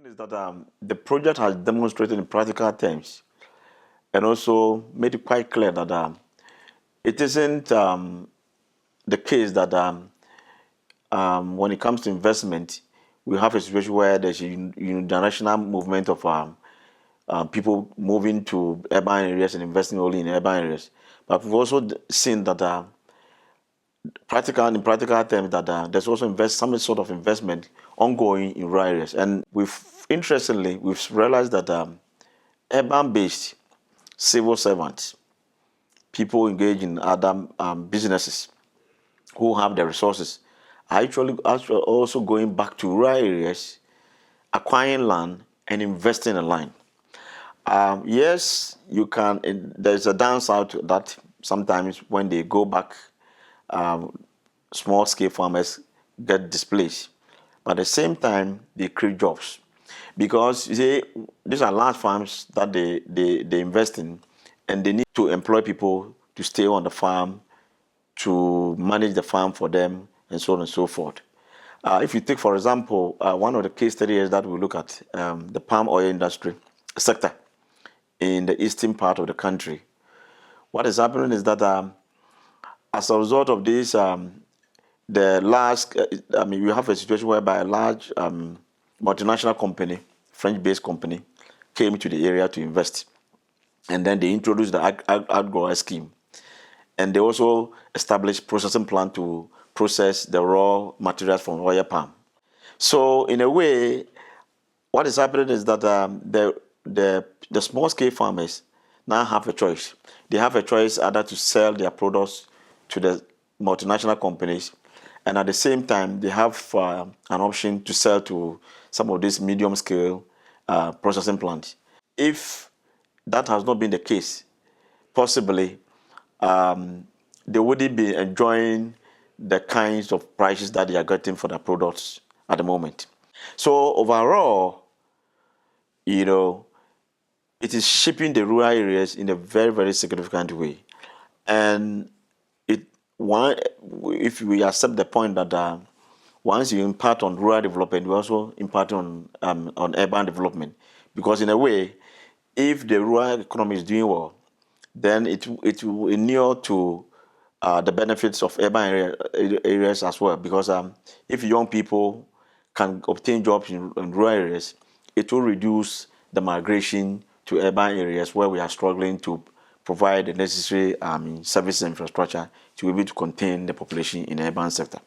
Is that the project has demonstrated in practical terms and also made it quite clear that it isn't the case that when it comes to investment, we have a situation where there's a unidirectional movement of people moving to urban areas and investing only in urban areas. But we've also seen that in practical terms that there's also some sort of investment ongoing in rural areas. And we've realized that urban-based civil servants, people engaged in other businesses who have the resources, are actually also going back to rural areas, acquiring land and investing in land. Yes, you can. There's a downside to that. Sometimes when they go back, small-scale farmers get displaced. But at the same time, they create jobs. Because you see, these are large farms that they invest in, and they need to employ people to stay on the farm, to manage the farm for them, and so on and so forth. If you take, for example, one of the case studies that we look at, the palm oil industry sector in the eastern part of the country, what is happening is that as a result of this, the large, we have a situation whereby a large multinational company, French-based company, came to the area to invest. And then they introduced the agro scheme. And they also established processing plant to process the raw materials from oil palm. So in a way, what is happening is that the small-scale farmers now have a choice. They have a choice either to sell their products to the multinational companies, and at the same time, they have an option to sell to some of these medium-scale processing plants. If that has not been the case, possibly they wouldn't be enjoying the kinds of prices that they are getting for their products at the moment. So overall, it is shaping the rural areas in a very, very significant way. And if we accept the point that once you impart on rural development, you also impart on urban development. Because in a way, if the rural economy is doing well, then it will inure to the benefits of urban areas as well. Because if young people can obtain jobs in rural areas, it will reduce the migration to urban areas where we are struggling to provide the necessary service infrastructure to be able to contain the population in the urban sector.